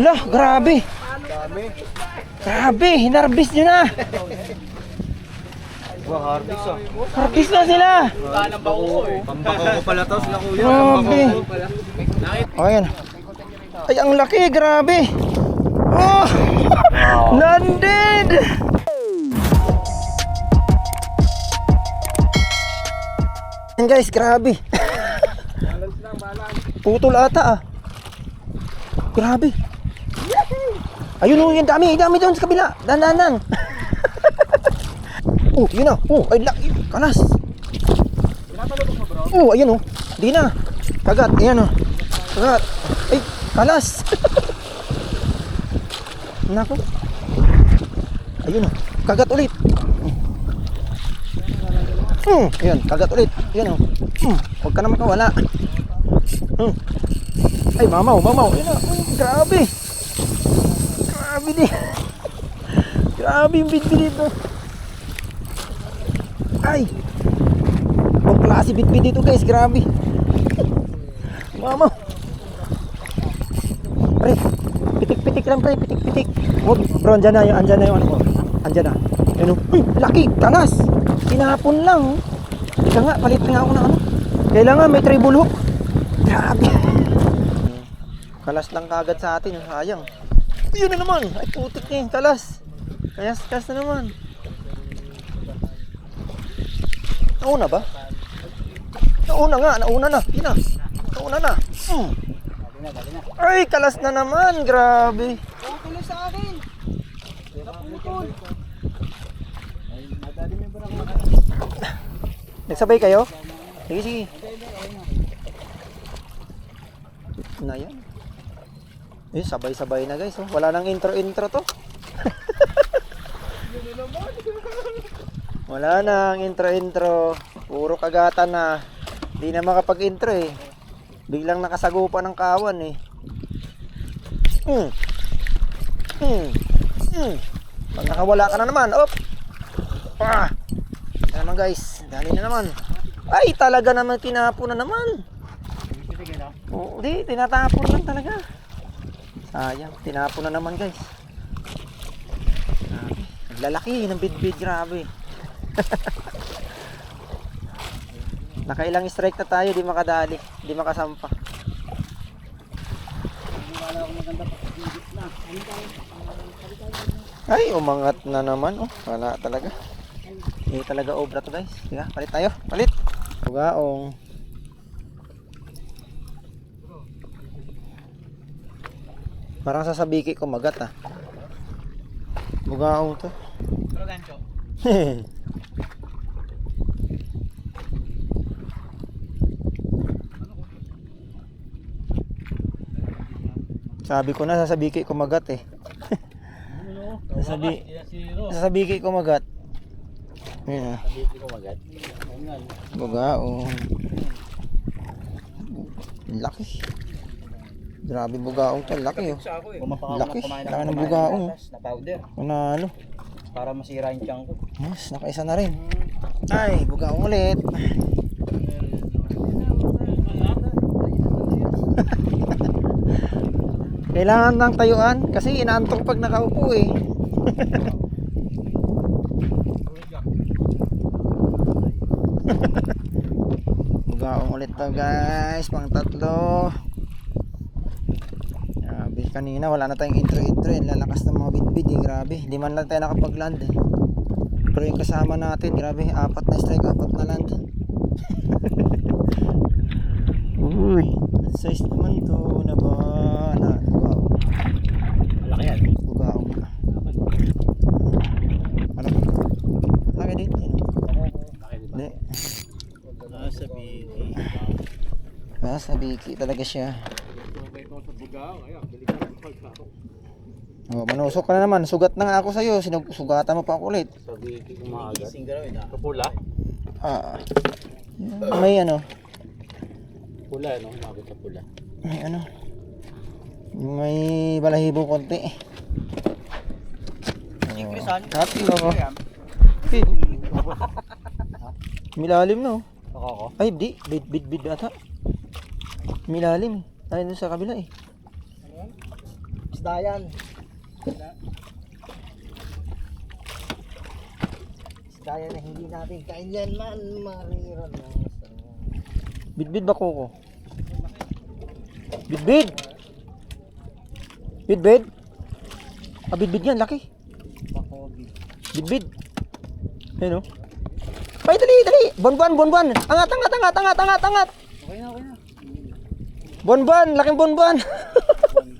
Lah, grabe. Grabe, hinarbis nyo na. Harvest na sila. Pambako ko pala to sila kuya. Grabe. Ayan. Ay, ang laki, grabe. Oh, landed. Yan guys, grabe. Putol ata ah. Grabe. Ayun oh, yung dami doon sa kabila. Danan. Oh, yun na. Oh, ay laki. Kalas. Oh, ayun oh. Di na. Kagat, ayan oh. Kagat. Ay, kalas. Nako. Ayun oh. Kagat ulit. Ayan, kagat ulit. Ayan oh. Huwag ka na makawala. Ay, mamaw. Ayan oh. Grabe. Grabe din. Grabe yung bitbit dito. Ay. Ang klase bitbit dito guys, grabe. Mamaw. Pre, pitik-pitik lang pre, pitik-pitik. Oh, bro, andyan na yung ano ko. Andyan na. Ayun, uy, laki, kalas. Tinapon lang. Ika nga, palit nga ako na ano. Kailangan may treble hook. Grabe. Kalas lang kagad sa atin, sayang. Yun na naman, ay putik niya yung kalas. Kayas-kas na naman. Nauna ba? Nauna nga, nauna na. Yun na. Nauna na. Ay, kalas na naman. Grabe. Tuloy sa akin. Naputol. Nagsabay kayo? Sige. Na yan. Eh, sabay-sabay na guys. Oh. Wala nang intro to. Wala nang intro. Puro kagatan na. Hindi na makapag-intro eh. Biglang nakasagupa ng kawan eh. Pag nakawala ka na naman, op. Yan naman guys, dali na naman. Ay, talaga naman tinapon na naman. Oo, di, tinatapon lang talaga. Sayang, tinapon na naman guys. Lalaki ng bidbid, grabe. Nakailang strike na tayo, di makadali, di makasampa. Ay, umangat na naman. Oh, wala talaga. Hindi talaga obra to guys. Sige, palit tayo. Palit. Bugaong. Parang sasabiki ko magat ah. Bugaong to. Pero gancho. Sabi ko na sasabiki ko magat eh. Sasabiki ko magat. Ayan ah. Bugaong. Laki. Grabe bugaong to, laki oh. Laki, laki ng bugaong. Na powder. Manalo. Para masira yung tiyan ko. Yes, nakaisa na rin. Ay, bugaong ulit. Kailangan ng tayuan kasi inaantok pag nakaupo eh. Bugaong ulit to guys, pang tatlo. Grabe, kanina wala na tayong intro. Lalakas ng mga bitbit eh, grabe. Hindi man lang tayo nakapag-land eh. Pero yung kasama natin, grabe, 4 na strike, 4 na land. Uy, size naman to na ba? Bugaong. Malaki yan. Bugaong. Ano? Laki din. Hindi. Sa biki talaga siya. Oh, manusok ka na naman. Sugat na nga ako sa'yo. Sugatan mo pa ako ulit. Sabi ko kumagat. Pula? May ano? Pula, no? Umabot sa pula. May ano? May balahibo konti. Tatlo. Milalim no? Ako. Ay, di. Bid ata. Milalim. Ay, doon sa kabila eh. isda yan. Isda yan na hindi natin kailanman mariran na. Bidbid ba ko? Bidbid! Bidbid? Ah, bidbid yan, laki. Bidbid. Ayun o. Ay, dali! Bonbon! Angat! Okay na. Bonbon! Laking bonbon!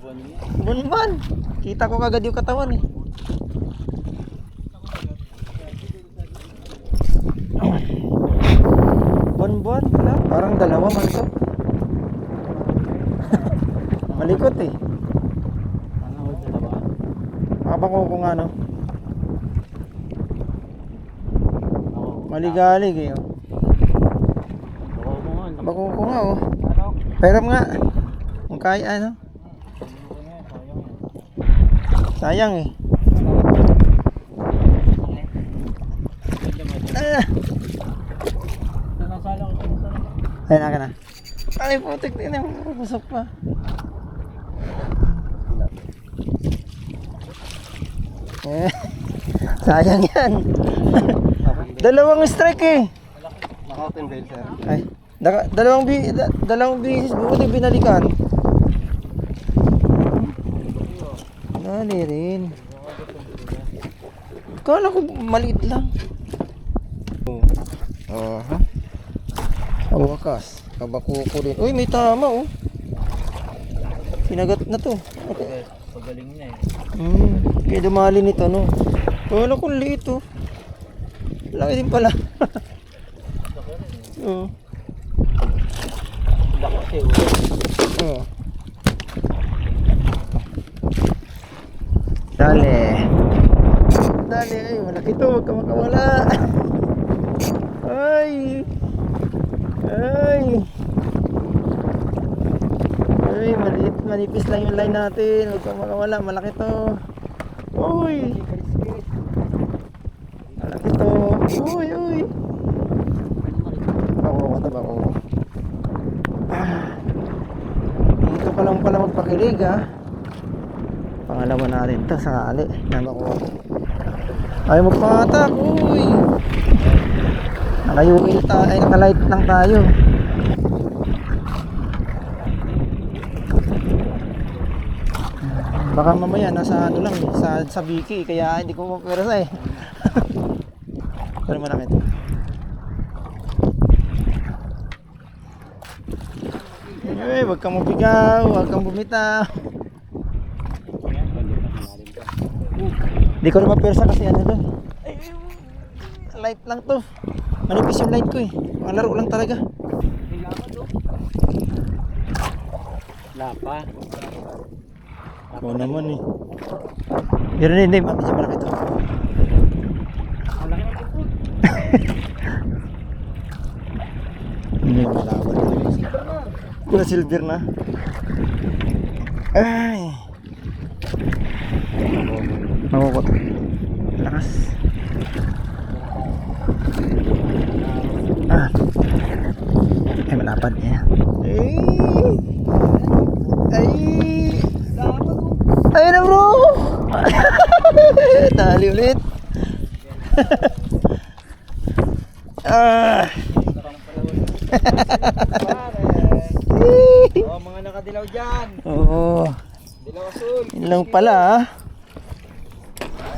Buwan niya. Bonbon! Kita ko kagad yung katawan eh. Bonbon? Wala. Parang dalawa man to. Malikot eh. Ano ako sa laban? Makabako ko nga no. Ako. Maligalig eh. Oh. Ako mo nga. Bako ko nga oh. Ano? Pairam nga. Kung kaya ano. Sayang eh. Ah. Ayun na ka na. Ay putik din eh. Busok pa. Eh, sayang yan. Dalawang strike eh. Nakatin din sir. Ay, dalawang bisis buti binalikan. Dali rin. Kala ko maliit lang. Aha. Sa wakas, kabakuko din. Uy, may tama oh. Sinagat na to. Okay. Pagaling na eh. Kaya dumali nito no. Kala ko liit oh. Laki din pala. Oo. Laki Oo. Dali. Dali, ay, malaki to, huwag ka makawala. Ay. Ay. Ay, maliit, manipis lang yung line natin. Huwag ka makawala, malaki to. Uy. Malaki to. Uy. Bako. Dito pa lang pala magpakilig ha. Pangalawa natin to sa ali. Ay magpangatak. Uy. Nakayuil tayo. Ay nakalight lang tayo. Baka mamaya nasa ano lang sa biki kaya hindi ko mapwersa eh. Pero malaki to. Ay, wag kang mabigaw, wag kang bumitaw. Hindi ko na mapwersa kasi ano to. Ay, light lang to. Manipis yung light ko eh. Mga laro lang talaga. Lapa. Oo naman eh. Pero hindi, medyo malaki to. Hindi, malawal ito. Kula silver na. Ay. Makukot. Lakas. Ah. Ay, malapad niya. Ay. Ay na bro. Tali ulit. Ah. Oh, mga nakadilaw dyan. Oo. Dilaw asul. Yun lang pala ah.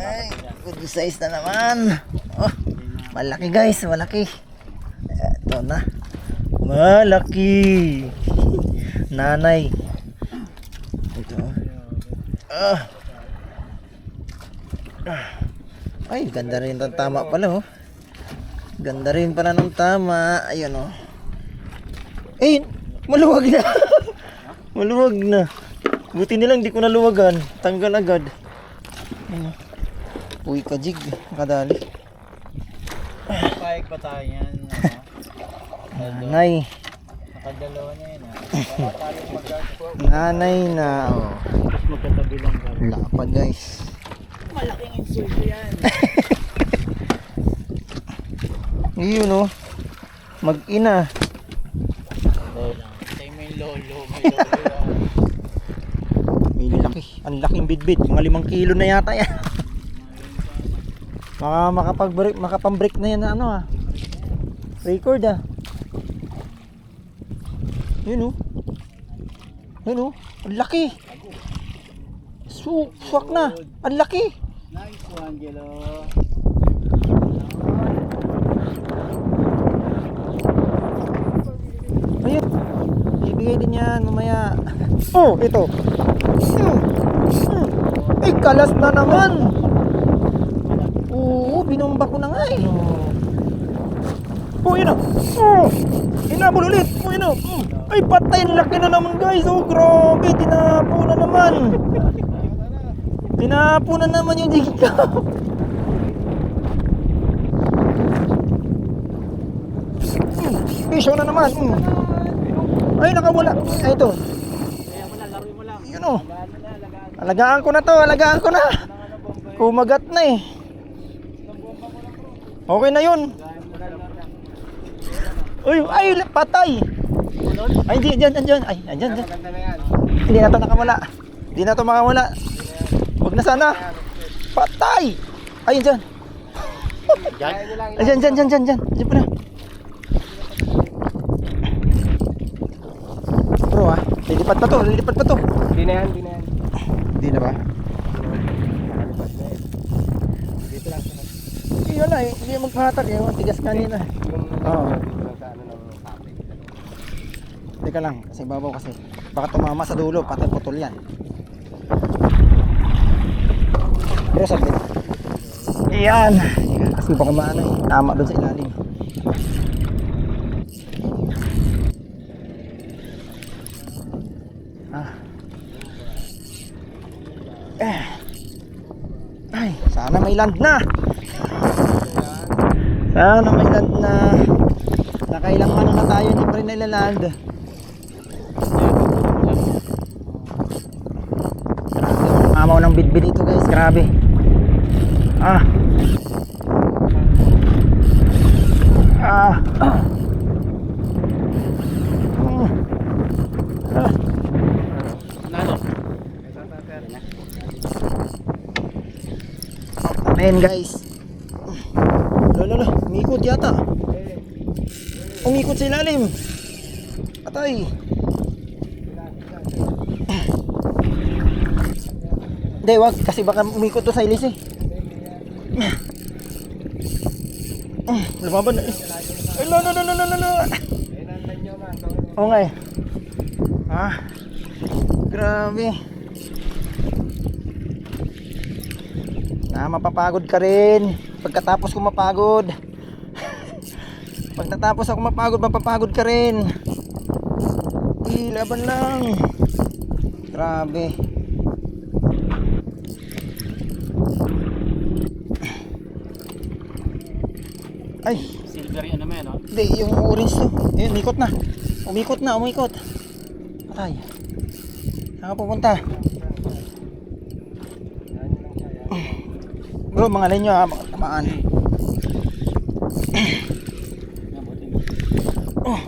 Ay, good size na naman. Oh, malaki guys, malaki. Ito na. Malaki. Nanay. Ito. Ah. Ay, ganda rin ng tama pala oh. Ganda rin pala ng tama. Ayun oh. Eh, maluwag na. Maluwag na. Buti nilang di ko naluwagan. Tanggal agad. Ano? Uy ka jig. Nakadali. Payag pa tayo yan. Nanay. Nakadalawa na yun. Para tayo mag-gaspo. Nanay na. Oh. Tapos magkatabi lang kami. Lapad guys. Malaking insulto yan. Yun oh. Mag-ina. Tayo mo yung lolo. May lolo yan. May laki. Ang laking bidbid, mga 5 kilo na yata yan. Makapang-break na yan na ano ah. Record ah. Yun oh. Yun oh. Ang laki. Swak na. Ang laki. Nice one, Jello. Ayun. Ibigay din yan mamaya. Oh, ito. Ay, kalas na naman. Oo, binomba ko na nga eh. Oh, yun o. Oh, inabol ulit. Oh, yun o. Ay, patay. Laki na naman guys. Oh, grabe. Tinapo na naman. Tinapo na naman yung jig ko. Pisyo na naman. Ay, nakawala. Ay, ito. Yun o. Alagaan ko na to. Alagaan ko na. Kumagat na eh. Okay na yun. Uy, ay, patay. Ay, hindi, dyan. Ay, dyan. Maganda na yan. Hindi na to nakawala. Hindi na to makawala. Huwag na sana. Patay. Ay, dyan. Ay, dyan. Dyan pa na. Bro ah, lilipat pa to. Hindi na yan. Hindi na ba? Dito lang. Yun na eh, hindi magpahatag eh. Tigas kanina. Oo. Dito lang sa ano ng sabi. Teka lang, kasi babaw kasi. Baka tumama sa dulo, patay putol yan. Bro, sabi. Yan. Kasi baka maano eh. Tama doon sa ilalim. Ay, sana may land na. Sana may land na. Nakailang ano na tayo, hindi pa rin nailaland. Grabe, amaw ng bidbid dito guys, grabe. Ah. Amen guys. Lolo, umikot yata. Umikot sa ilalim. Patay. Hindi, wag. Kasi baka umikot to sa ilis eh. Lumaban na eh. Ay, no. Oo nga eh. Grabe. Mapapagod ka rin. Pagkatapos ko mapagod. Pagkatapos ako mapagod, mapapagod ka rin. Laban lang. Grabe. Ay, Silvery ano man, no? hindi, yung orange to. Ayun, umikot na. Patay. Saan ka pupunta? Bro, mga linyo ha, baka tamaan. Oh.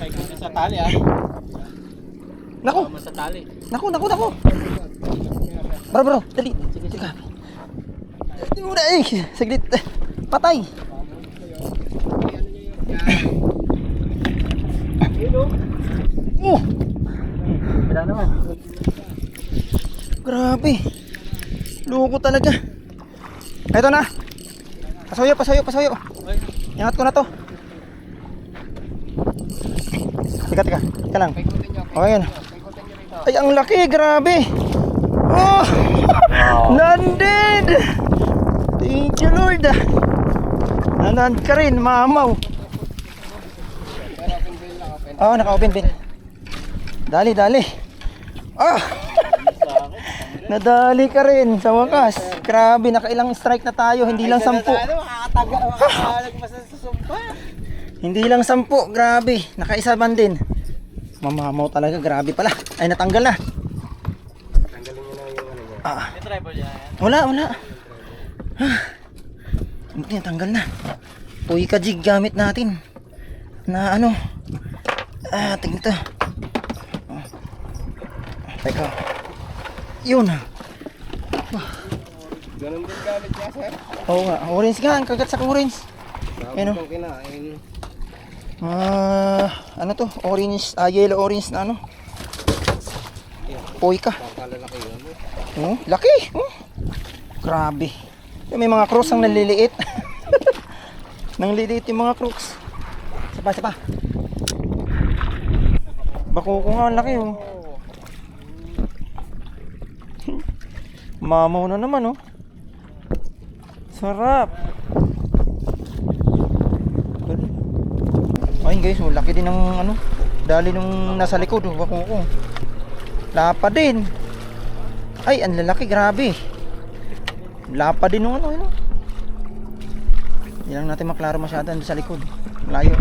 Kaya ko sa tali ah. Naku, Sa tali. naku. Bro, dali. Sige. Di mo na eh, saglit. Patay. Oh. Wala naman. Grabe. Loko talaga. Ito na. Pasuyo. Ingat ko na to. Teka lang. Okay yan. Ay, ang laki, grabe. Oh! Landed! Thank you, Lord. Naland ka rin, mamaw. Oo, naka-open bin. Dali. Nadali ka rin sa wakas. Grabe, nakailang strike na tayo. Hindi lang 10. Hindi lang 10. Grabe, nakaisa man din. Mamamaw talaga, grabe pala. Ay, natanggal na. Tanggalin mo na yung ano niya. Ah, Tribal yan. wala. Buti natanggal na. Puy ka jig gamit natin. Na ano. Tingnan to. Teka. Yun. Ganun din galit niya, sir. Oo nga, orange nga, ang kagat sa orange. Ayun, oh. Itong kinain. Ano to? Orange, yellow orange na ano? Poy ka. Pakalalaki yun. Oh, laki. Oh. Grabe. May mga crocs ang naliliit. Nangliliit yung mga crocs. Sapa. Bako ko nga, ang laki oh. Mamaw na naman oh. Sarap. Ayun guys, oh, laki din ng ano, dali nung nasa likod oh, bako ko. Lapa din. Ay, ang lalaki, grabe. Lapa din nung ano, yun. Hindi lang natin maklaro masyado sa likod. Layo.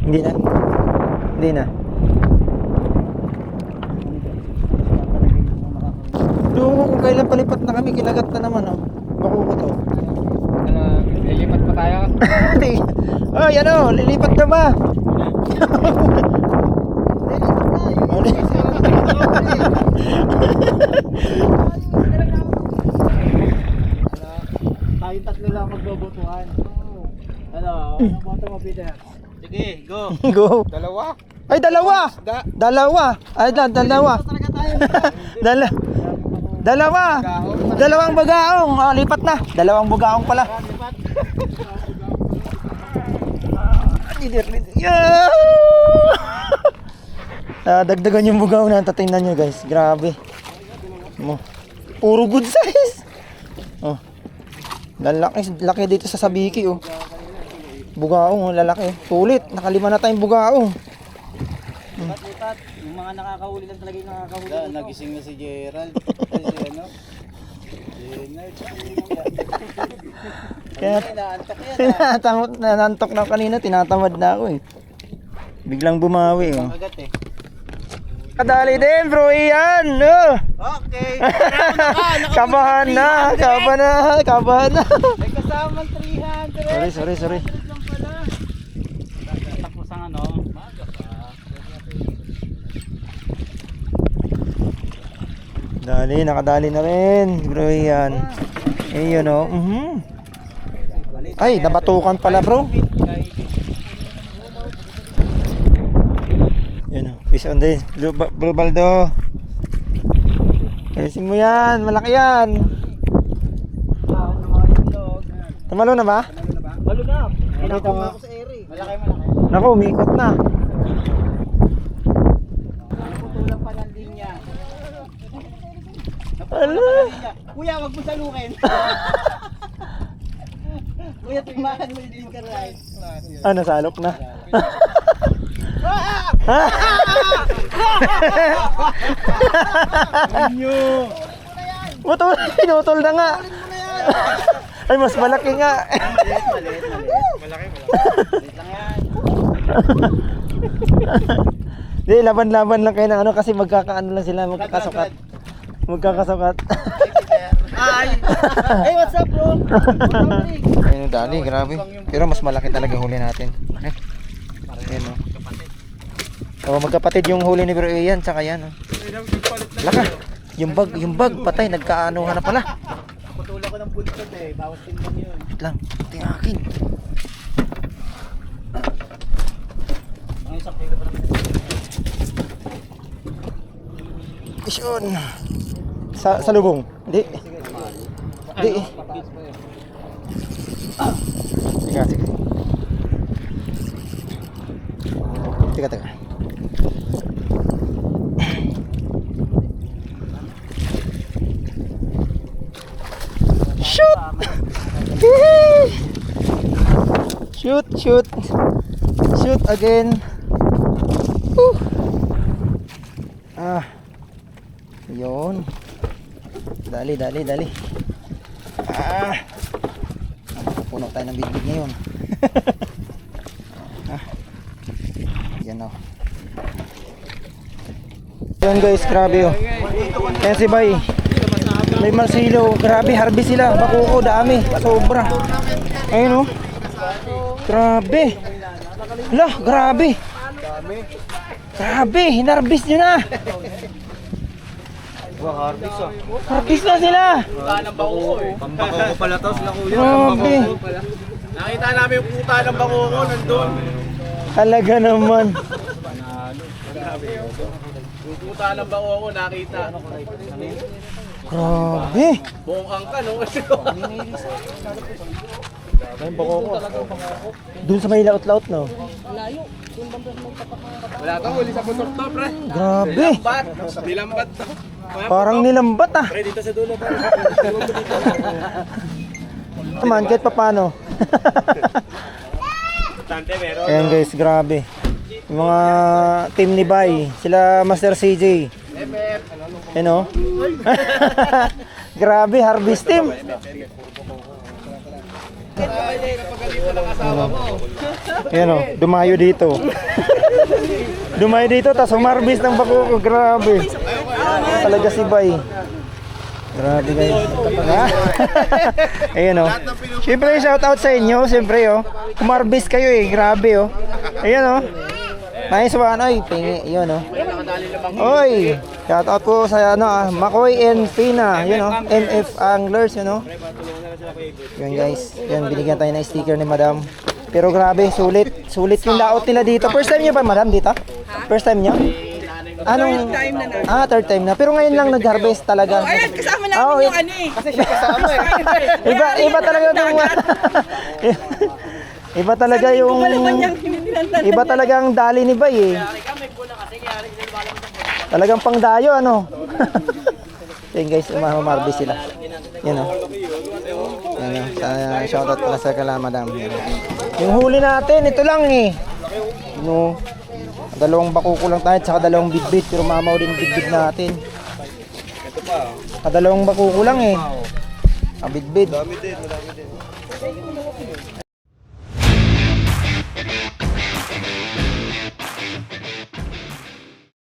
Hindi na. Hindi na. Doon kung kailan palipat na kami, kinagat na naman oh. Bako ko to. Lilipat pa tayo. Oh, yan oh, lilipat na ba? Tayo tatlo lang magbobotohan. Ano boto mo, Peter? Sige, go. Go. Dalawa. Ay, dalawa. Dalawa. Ay, dalawa. Talaga tayo. Dalawa. Dalawang bagaong. Oh, lipat na. Dalawang bagaong pala. Yeah! Dagdagan yung bugaw na. Tatingnan nyo guys. Grabe. Mo. Puro good size. Oh. Laki dito sa Sabiki oh. Bugaong, lalaki. Sulit. Nakalima na tayong bugaong. Lipat. Yung mga nakakahuli lang talaga yung nakakahuli. Nagising na si Gerald. Ay, si ano? Kaya Naantok yan. nanantok na kanina, tinatamad na ako eh. Biglang bumawi oh. Agad eh. Kadali din bro, iyan. Oh. Okay. Kabahan na. May kasamang 300. Sorry. Lang pala. Tapos ang ano? Maga pa. Dali, nakadali na rin. Bro, yan. Ayun o. Ay, nabatukan pala bro. Yan o. Fish on din. Bro Baldo. Ayusin mo yan. Malaki yan. Tumalo na ba? Malo na. Nakita mo ako sa ere. Malaki. Naku, umikot na. Naputulang pa ng linya. Ala. Kuya, wag mo salukin. Kuya, timahan mo yung ka right. Ano, salok na. Inyo. Butol, pinutol na nga. Ay, mas malaki nga. Maliit. Malaki. Maliit lang yan. Di, laban-laban lang kayo ng ano kasi magkakaano lang sila, magkakasukat. Hey, what's up, bro? Ayun, dali, grabe. Pero mas malaki talaga huli natin. Ayun, oh. Oh, magkapatid yung huli ni Bro Ian, tsaka yan, oh. Laka. Yung bag, patay, nagkaanuhan na pala. Putulak ko ng bulkod eh, bawas tingnan yun. Wait lang, ito yung akin. Ang isang kilo pa naman. Isyon. Sa lubong. Hindi. Hindi. Sige. Teka. Shoot again. Yun. Dali. Puno tayo ng bibig ngayon. Yan o. Yan guys, grabe o. Yan si Bay. May marsilo. Grabe, harvest sila. Bakuko, dami. Sobra. Ayun o. Grabe. Lah, grabe. Grabe, hinarbis nyo na. Harvest ah. Harvest na sila. Puta ng bako eh. Pambako ko pala to sila kuya. Grabe. Nakita namin yung puta ng bako ko nandun. Talaga naman. Yung puta ng bako ko nakita. Grabe. Buong angka no? Doon sa may laot-laot, no? Wala kang huli sa putok to pre. Grabe. Bat. Nilambat to. Parang nilambat ah. Pre dito sa dulo pre. Naman, kahit pa paano. Tante meron. Ayan guys, grabe. Yung mga team ni Bay, sila Master CJ. Ayan o. Grabe, harvest team. Ayan o, dumayo dito. Dumayo dito, tapos humarbist ng bako. Grabe. Talaga si Bay. Grabe guys. Ayan o. Siyempre, shoutout sa inyo. Siyempre o. Humarbist kayo eh. Grabe o. Ayan o. Nice one. Oy, pingi. Yun o. Oy. Shoutout po sa Makoy and Fina. Yun o. MF Anglers. Yun o. Yun guys. Yun, binigyan tayo ng sticker ni Madam. Pero grabe, sulit. Sulit yung laot nila dito. First time niyo ba, Madam, dito? First time niyo? Anong time na namin. third time na. Pero ngayon lang nag-harvest talaga. Ayan, kasama namin yung ano eh. Kasi siya kasama eh. Iba talaga yung Iba talaga yung iba talaga ang dali ni Bay eh. Talagang pangdayo ano. Ayun guys, umamarbis sila. Yan oh. Yan oh. Shoutout pala sa kala Madam. Yan, oh. Yung huli natin, ito lang eh. No. Dalawang bakuko lang tayo, tsaka dalawang bidbid, pero mamaw din bidbid natin. Dalawang bakuko lang eh. Bidbid.